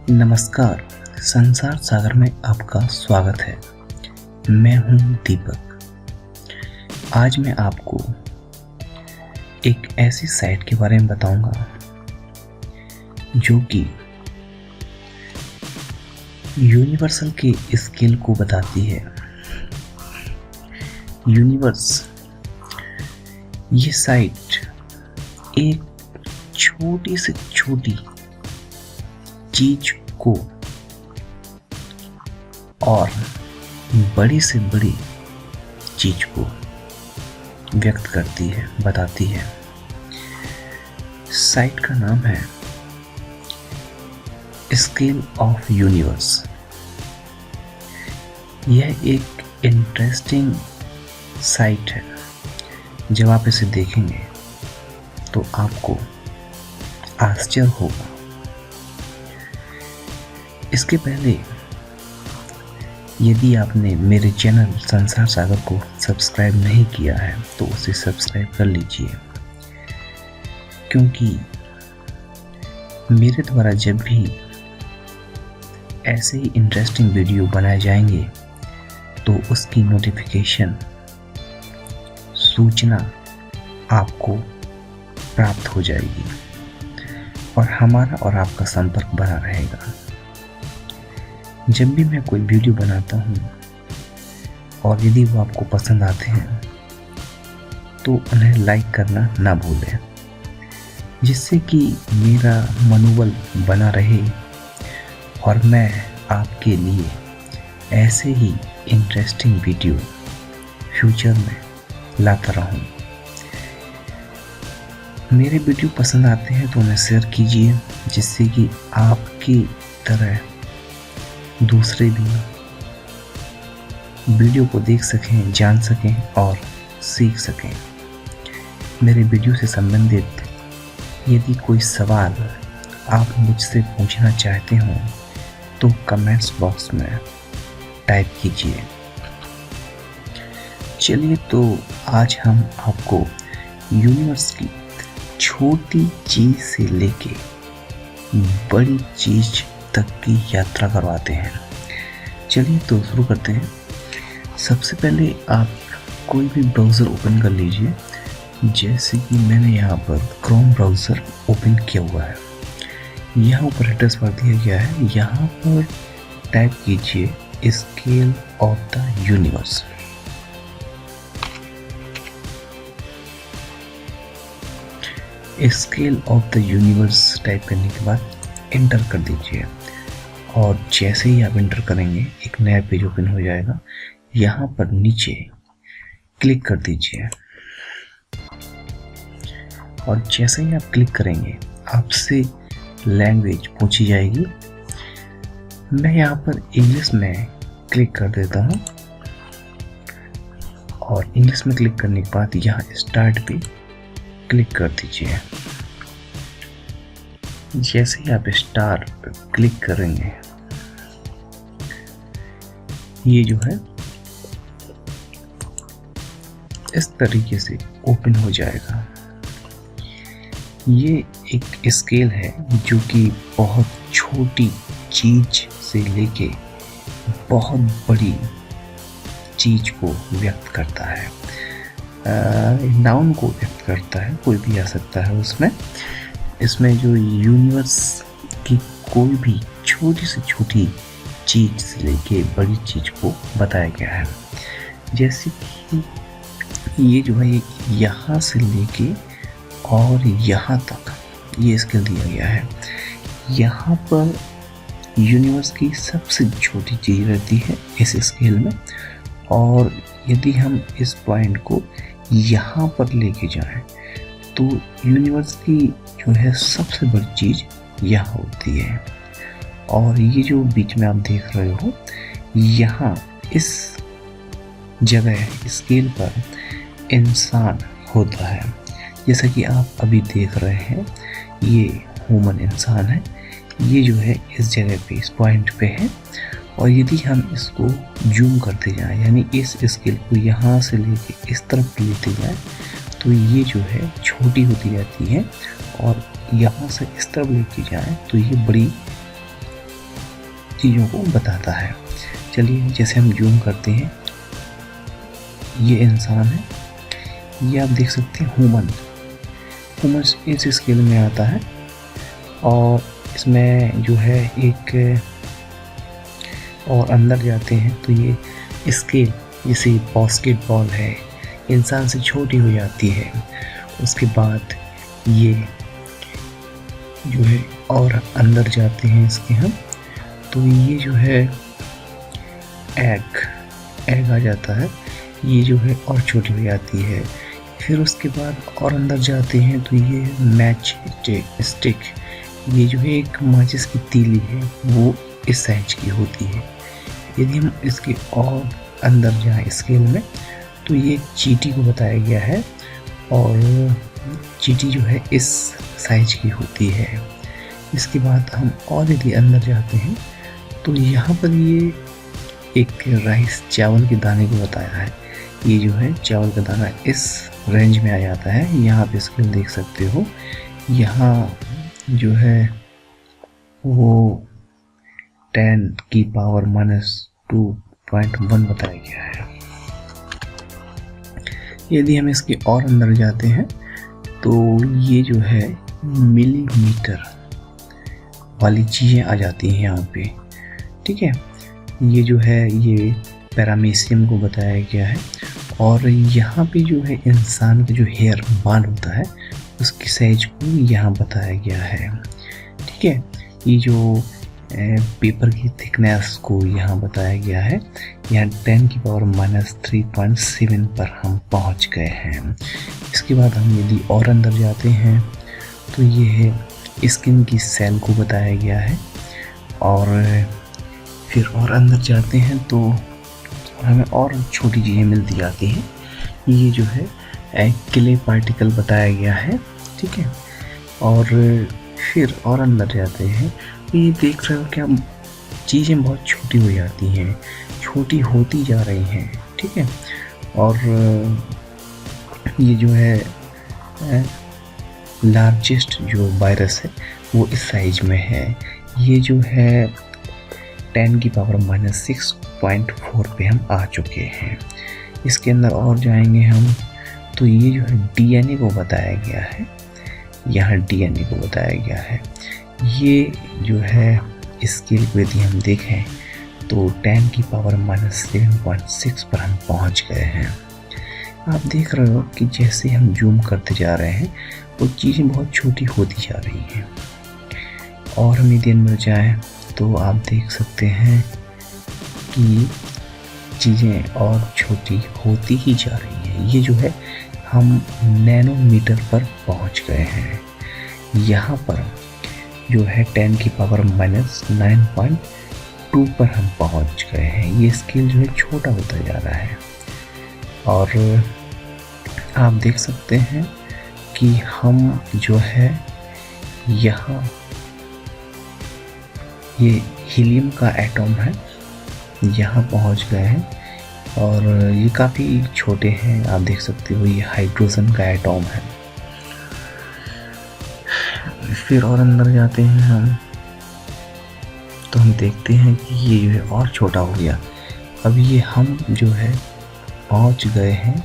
नमस्कार, संसार सागर में आपका स्वागत है। मैं हूं दीपक। आज मैं आपको एक ऐसी साइट के बारे में बताऊंगा जो कि यूनिवर्सल के स्केल को बताती है। यूनिवर्स, ये साइट एक छोटी से छोटी चीज को और बड़ी से बड़ी चीज को व्यक्त करती है, बताती है। साइट का नाम है स्केल ऑफ यूनिवर्स। यह एक इंटरेस्टिंग साइट है। जब आप इसे देखेंगे तो आपको आश्चर्य होगा। इसके पहले यदि आपने मेरे चैनल संसार सागर को सब्सक्राइब नहीं किया है तो उसे सब्सक्राइब कर लीजिए, क्योंकि मेरे द्वारा जब भी ऐसे ही इंटरेस्टिंग वीडियो बनाए जाएंगे तो उसकी नोटिफिकेशन, सूचना आपको प्राप्त हो जाएगी और हमारा और आपका संपर्क बना रहेगा। जब भी मैं कोई वीडियो बनाता हूँ और यदि वो आपको पसंद आते हैं तो उन्हें लाइक करना ना भूलें, जिससे कि मेरा मनोबल बना रहे और मैं आपके लिए ऐसे ही इंटरेस्टिंग वीडियो फ्यूचर में लाता रहूं। मेरे वीडियो पसंद आते हैं तो उन्हें शेयर कीजिए, जिससे कि आपकी तरह दूसरे भी वीडियो को देख सकें, जान सकें और सीख सकें। मेरे वीडियो से संबंधित यदि कोई सवाल आप मुझसे पूछना चाहते हो तो कमेंट्स बॉक्स में टाइप कीजिए। चलिए, तो आज हम आपको यूनिवर्स की छोटी चीज से लेके बड़ी चीज तक की यात्रा करवाते हैं। चलिए तो शुरू करते हैं। सबसे पहले आप कोई भी ब्राउज़र ओपन कर लीजिए। जैसे कि मैंने यहाँ पर क्रोम ब्राउज़र ओपन किया हुआ है। यहाँ ऊपर एड्रेस बार दिया गया है। यहाँ पर टाइप कीजिए scale of the universe. Scale of the universe type करने के बाद एंटर कर दीजिए और जैसे ही आप एंटर करेंगे एक नया पेज ओपन हो जाएगा। यहाँ पर नीचे क्लिक कर दीजिए और जैसे ही आप क्लिक करेंगे आपसे लैंग्वेज पूछी जाएगी। मैं यहाँ पर इंग्लिश में क्लिक कर देता हूँ और इंग्लिश में क्लिक करने के बाद यहाँ स्टार्ट पे क्लिक कर दीजिए। जैसे ही आप स्टार्ट पर क्लिक करेंगे ये जो है इस तरीके से ओपन हो जाएगा। ये एक स्केल है जो कि बहुत छोटी चीज से लेके बहुत बड़ी चीज को व्यक्त करता है, नाउन को व्यक्त करता है। कोई भी आ सकता है इसमें जो यूनिवर्स की कोई भी छोटी से छोटी चीज से लेके बड़ी चीज को बताया गया है। जैसे कि ये जो है यहाँ से लेके और यहाँ तक ये स्केल दिया गया है। यहाँ पर यूनिवर्स की सबसे छोटी चीज रहती है इस स्केल में, और यदि हम इस पॉइंट को यहाँ पर लेके जाएं तो यूनिवर्स की जो है सबसे बड़ी चीज यहाँ होती है। और ये जो बीच में आप देख रहे हो, यहाँ इस जगह स्केल पर इंसान होता है। जैसा कि आप अभी देख रहे हैं ये ह्यूमन इंसान है। ये जो है इस जगह पे, इस पॉइंट पे है। और यदि हम इसको जूम करते जाएं, यानी इस स्केल को यहाँ से लेके इस तरफ लेते जाएं, तो ये जो है छोटी होती जाती है और यहाँ से इस तरफ लेके जाएं तो ये बड़ी चीज़ों को बताता है। चलिए जैसे हम जूम करते हैं, ये इंसान है, ये आप देख सकते हैं ह्यूमन इस स्केल में आता है। और इसमें जो है एक और अंदर जाते हैं तो ये स्केल जैसे बास्केटबॉल है, इंसान से छोटी हो जाती है। उसके बाद ये जो है और अंदर जाते हैं इसके हम, तो ये जो है एग आ जाता है, ये जो है और छोटी हो जाती है। फिर उसके बाद और अंदर जाते हैं तो ये मैच स्टिक, ये जो है एक माचिस की तीली है, वो इस साइज की होती है। यदि हम इसके और अंदर जाएं स्केल में तो ये चींटी को बताया गया है, और चींटी जो है इस साइज की होती है। इसके बाद हम और यदि अंदर जाते हैं तो यहाँ पर ये एक राइस चावल के दाने को बताया है। ये जो है चावल का दाना इस रेंज में आ जाता है। यहाँ पे स्केल देख सकते हो, यहाँ जो है वो 10 की पावर -2.1 बताया गया है। यदि हम इसके और अंदर जाते हैं तो ये जो है मिलीमीटर वाली चीज़ें आ जाती हैं यहाँ पे, ठीक है। ये जो है ये पैरामीशियम को बताया गया है, और यहाँ पे जो है इंसान का जो हेयर बाल होता है उसकी साइज को यहाँ बताया गया है, ठीक है। ये जो पेपर की थिकनेस को यहाँ बताया गया है। यहाँ 10 की पावर -3.7 पर हम पहुँच गए हैं। इसके बाद हम यदि और अंदर जाते हैं तो ये है स्किन की सेल को बताया गया है, और फिर और अंदर जाते हैं तो हमें और छोटी चीज़ें मिलती जाती हैं। ये जो है क्ले पार्टिकल बताया गया है, ठीक है। और फिर और अंदर जाते हैं तो ये देख रहे हो क्या चीज़ें बहुत छोटी हो जाती हैं, छोटी होती जा रही हैं, ठीक है। और ये जो है लार्जेस्ट जो वायरस है वो इस साइज में है। ये जो है 10 की पावर -6.4 पे हम आ चुके हैं। इसके अंदर और जाएंगे हम तो ये जो है डीएनए को बताया गया है। यहाँ डीएनए को बताया गया है। ये जो है स्केल को यदि हम देखें तो 10 की पावर -7.6 पर हम पहुँच गए हैं। आप देख रहे हो कि जैसे हम जूम करते जा रहे हैं वो चीज़ें बहुत छोटी होती जा रही हैं। और हम यदि अंदर जाएँ तो आप देख सकते हैं कि चीज़ें और छोटी होती ही जा रही हैं। ये जो है हम नैनोमीटर पर पहुंच गए हैं। यहाँ पर जो है 10 की पावर -9.2 पर हम पहुंच गए हैं। ये स्केल जो है छोटा होता जा रहा है, और आप देख सकते हैं कि हम जो है यहाँ ये हीलियम का एटॉम है, यहाँ पहुँच गए हैं, और ये काफ़ी छोटे हैं। आप देख सकते हो ये हाइड्रोजन का एटॉम है। फिर और अंदर जाते हैं हम तो हम देखते हैं कि ये जो है और छोटा हो गया। अब ये हम जो है पहुँच गए हैं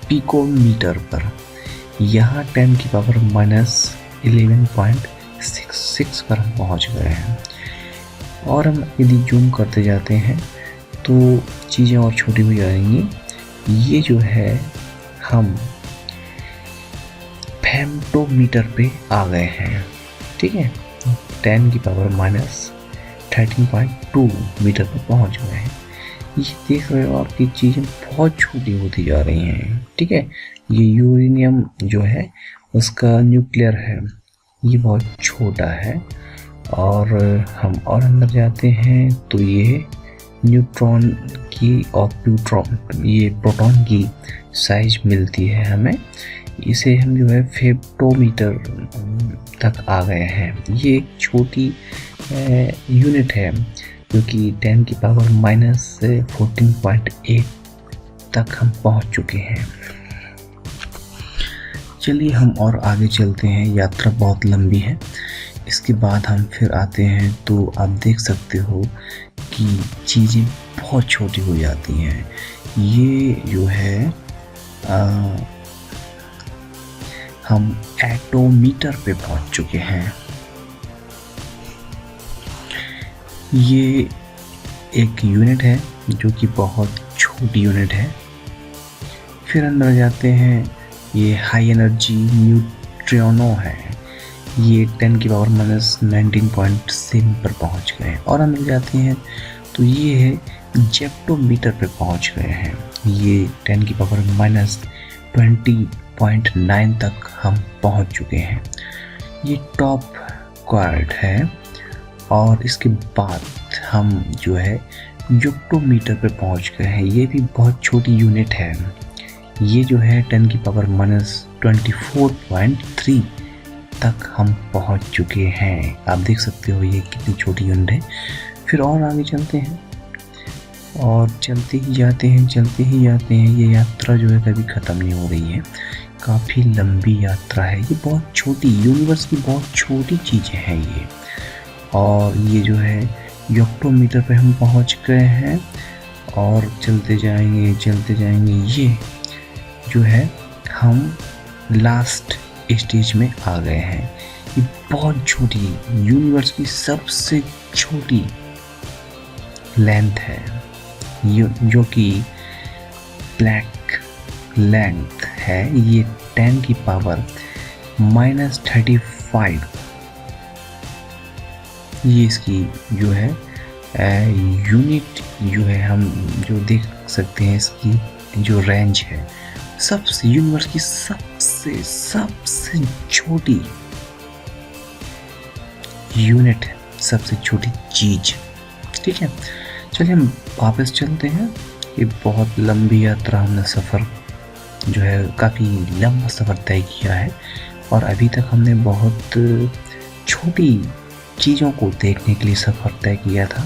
पिकोमीटर पर। यहाँ 10 की पावर -11.66 पर हम पहुँच गए हैं। और हम यदि जूम करते जाते हैं तो चीज़ें और छोटी हो जाएंगी। ये जो है हम फेम्टोमीटर पे आ गए हैं, ठीक है। 10 की पावर -13.2 मीटर पर पहुंच गए हैं। ये देख रहे हो आपकी चीज़ें बहुत छोटी होती जा रही हैं, ठीक है। ये यूरेनियम जो है उसका न्यूक्लियर है, ये बहुत छोटा है। और हम और अंदर जाते हैं तो ये न्यूट्रॉन की और प्रोटॉन की साइज मिलती है हमें। इसे हम जो है फेम्टोमीटर तक आ गए हैं। ये एक छोटी यूनिट है जो कि 10 की पावर -14.8 तक हम पहुंच चुके हैं। चलिए हम और आगे चलते हैं, यात्रा बहुत लंबी है। इसके बाद हम फिर आते हैं तो आप देख सकते हो कि चीज़ें बहुत छोटी हो जाती हैं। ये जो है हम एटोमीटर पे पहुंच चुके हैं। ये एक यूनिट है जो कि बहुत छोटी यूनिट है। फिर अंदर जाते हैं, ये हाई एनर्जी न्यूट्रिनो है, ये 10 की पावर -19.7 पर पहुंच गए। और अंदर जाते हैं तो ये है जेप्टोमीटर पे पहुंच गए हैं, ये 10 की पावर -20.9 तक हम पहुंच चुके हैं। ये टॉप क्वाड्रेंट है। और इसके बाद हम जो है जेप्टोमीटर पे पहुंच गए हैं, ये भी बहुत छोटी यूनिट है। ये जो है 10 की पावर -24.3 तक हम पहुंच चुके हैं। आप देख सकते हो ये कितनी छोटी यूनिट है। फिर और आगे चलते हैं और चलते ही जाते हैं, चलते ही जाते हैं। ये यात्रा जो है कभी ख़त्म नहीं हो रही है, काफ़ी लंबी यात्रा है। ये बहुत छोटी, यूनिवर्स की बहुत छोटी चीज़ें हैं ये। और ये जो है जेप्टोमीटर पे हम पहुंच गए हैं और चलते जाएंगे, चलते जाएंगे। ये जो है हम लास्ट स्टेज में आ गए हैं। ये बहुत छोटी, यूनिवर्स की सबसे छोटी लेंथ है, जो कि ब्लैक लेंथ है। ये 10 की पावर -35, ये इसकी जो है यूनिट जो है, हम जो देख सकते हैं इसकी जो रेंज है, सबसे यूनिवर्स की सबसे छोटी यूनिट, सबसे छोटी चीज। ठीक है, चलिए हम वापस चलते हैं। ये बहुत लंबी यात्रा, हमने सफ़र जो है काफ़ी लंबा सफ़र तय किया है और अभी तक हमने बहुत छोटी चीज़ों को देखने के लिए सफ़र तय किया था।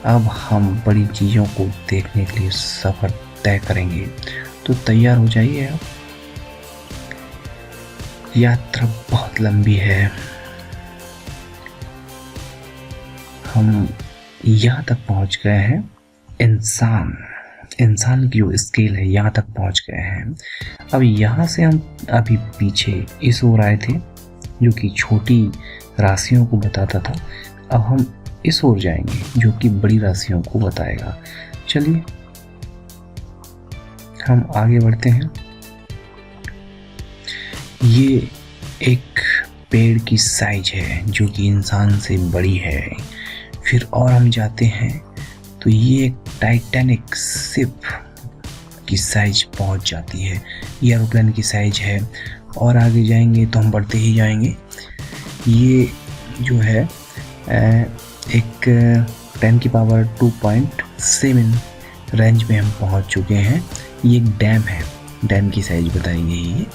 अब हम बड़ी चीज़ों को देखने के लिए सफ़र तय करेंगे, तो तैयार हो जाइए आप। यात्रा बहुत लंबी है, हम यहाँ तक पहुँच गए हैं। इंसान की जो स्केल है यहाँ तक पहुँच गए हैं। अब यहाँ से हम अभी पीछे इस ओर आए थे जो कि छोटी राशियों को बताता था। अब हम इस ओर जाएंगे जो कि बड़ी राशियों को बताएगा। चलिए हम आगे बढ़ते हैं। ये एक पेड़ की साइज है जो कि इंसान से बड़ी है। फिर और हम जाते हैं तो ये एक टाइटैनिक शिप की साइज पहुंच जाती है, ये एरोप्लेन की साइज है। और आगे जाएंगे तो हम बढ़ते ही जाएंगे। ये जो है एक 10 की पावर 2.7 रेंज में हम पहुंच चुके हैं। ये एक डैम है, डैम की साइज बताई गई है।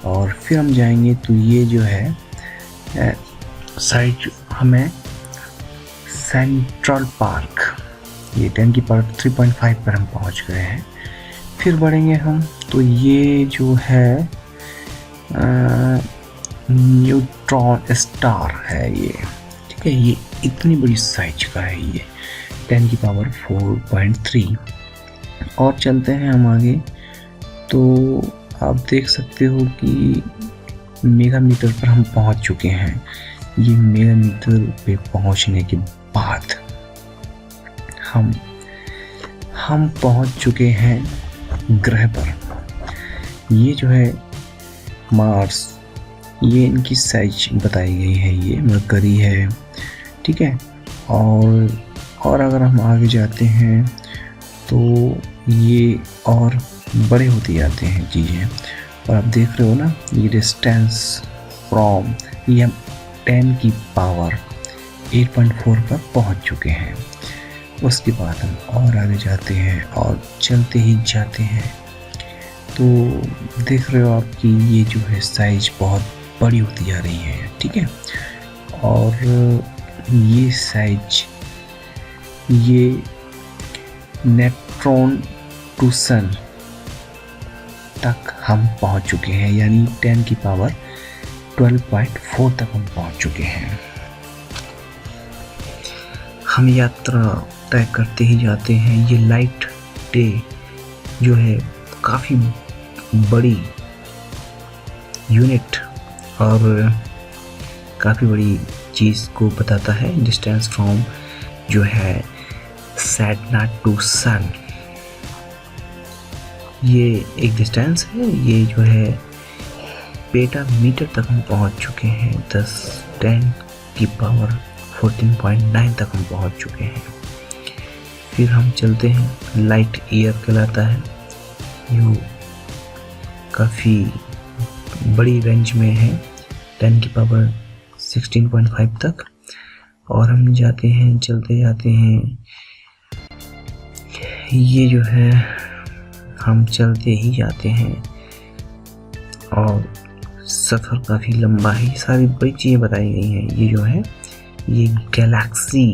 और फिर हम जाएंगे तो ये जो है साइज हमें सेंट्रल पार्क, ये 10 की पावर 3.5 पर हम पहुंच गए हैं। फिर बढ़ेंगे हम तो ये जो है न्यूट्रॉन स्टार है ये। ठीक है, ये इतनी बड़ी साइज का है, ये 10 की पावर 4.3। और चलते हैं हम आगे तो आप देख सकते हो कि मेगामीटर पर हम पहुंच चुके हैं। ये मेगामीटर पे पहुंचने के बाद हम पहुंच चुके हैं ग्रह पर। ये जो है मार्स, ये इनकी साइज बताई गई है, ये मरकरी है। ठीक है, और अगर हम आगे जाते हैं तो ये और बड़े होते जाते हैं चीज़ें। और आप देख रहे हो ना, ये डिस्टेंस फ्रॉम, ये हम 10 की पावर 8.4 पर पहुंच चुके हैं। उसके बाद हम और आगे जाते हैं और चलते ही जाते हैं तो देख रहे हो आप कि ये जो है साइज बहुत बड़ी होती जा रही है। ठीक है, और ये साइज, ये नेप्ट्रॉन टू सन तक हम पहुंच चुके हैं, यानी 10 की पावर 12.4 तक हम पहुंच चुके हैं। हम यात्रा तय करते ही जाते हैं। ये लाइट डे जो है काफ़ी बड़ी यूनिट और काफ़ी बड़ी चीज़ को बताता है। डिस्टेंस फ्रॉम जो है सैटना टू सन, ये एक डिस्टेंस है। ये जो है पेटामीटर तक हम पहुंच चुके हैं। 10⁻14.9 तक हम पहुंच चुके हैं। फिर हम चलते हैं, लाइट ईयर कहलाता है। ये काफ़ी बड़ी रेंज में है, 10⁻16.5 तक। और हम जाते हैं, चलते जाते हैं। ये जो है हम चलते ही जाते हैं और सफ़र काफ़ी लंबा है। सारी बड़ी चीज़ें बताई गई हैं। ये जो है ये गैलेक्सी,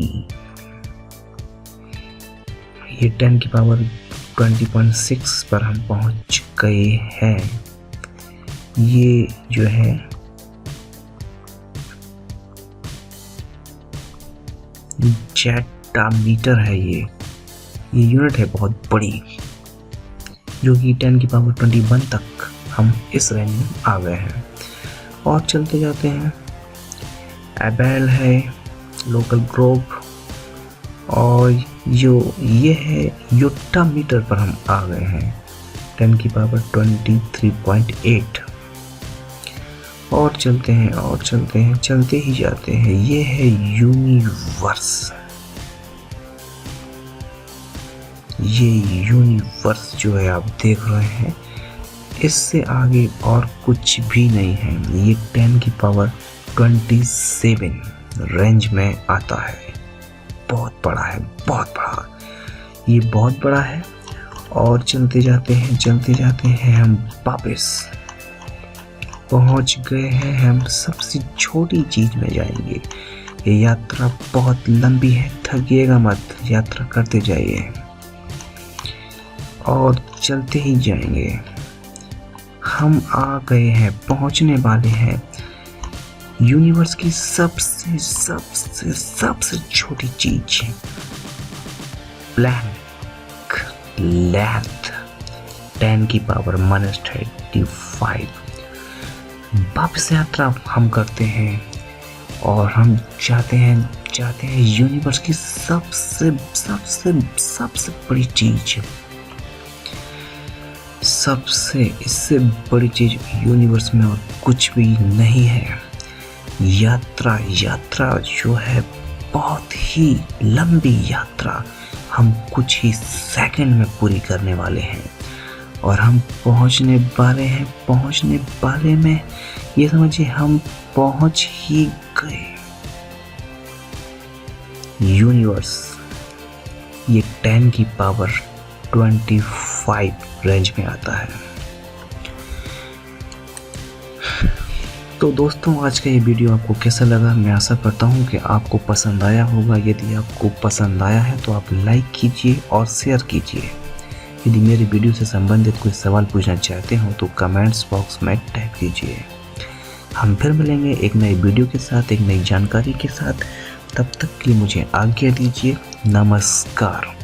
ये 10⁻20.6 पर हम पहुंच गए हैं। ये जो है जेटामीटर है। ये यूनिट है बहुत बड़ी, जो कि 10⁻21 तक हम इस रेंज में आ गए हैं। और चलते जाते हैं, एबेल है, लोकल ग्रुप, और ये है योटामीटर पर हम आ गए हैं, 10⁻23.8। और चलते हैं और चलते हैं, चलते ही जाते हैं। ये है यूनिवर्स। ये यूनिवर्स जो है आप देख रहे हैं, इससे आगे और कुछ भी नहीं है। ये 10⁻27 रेंज में आता है। बहुत बड़ा है, बहुत बड़ा, ये बहुत बड़ा है। और चलते जाते हैं, चलते जाते हैं, हम वापस पहुंच गए हैं। हम सबसे छोटी चीज में जाएंगे। ये यात्रा बहुत लंबी है, थकिएगा मत, यात्रा करते जाइए और चलते ही जाएंगे। हम आ गए हैं, पहुंचने वाले हैं यूनिवर्स की सबसे सबसे सबसे छोटी चीज, ब्लैक लैंथ, 10⁻⁻35। वापस यात्रा हम करते हैं और हम चाहते हैं यूनिवर्स की सबसे सबसे सबसे बड़ी चीज, सबसे इससे बड़ी चीज यूनिवर्स में और कुछ भी नहीं है। यात्रा जो है बहुत ही लंबी यात्रा, हम कुछ ही सेकंड में पूरी करने वाले हैं और हम पहुंचने वाले में ये समझिए हम पहुंच ही गए। यूनिवर्स ये 10⁻25 रेंज में आता है। तो दोस्तों, आज का ये वीडियो आपको कैसा लगा? मैं आशा करता हूँ कि आपको पसंद आया होगा। यदि आपको पसंद आया है तो आप लाइक कीजिए और शेयर कीजिए। यदि मेरे वीडियो से संबंधित कोई सवाल पूछना चाहते हो तो कमेंट्स बॉक्स में टाइप कीजिए। हम फिर मिलेंगे एक नई वीडियो के साथ, एक नई जानकारी के साथ। तब तक के लिए मुझे आज्ञा दीजिए। नमस्कार।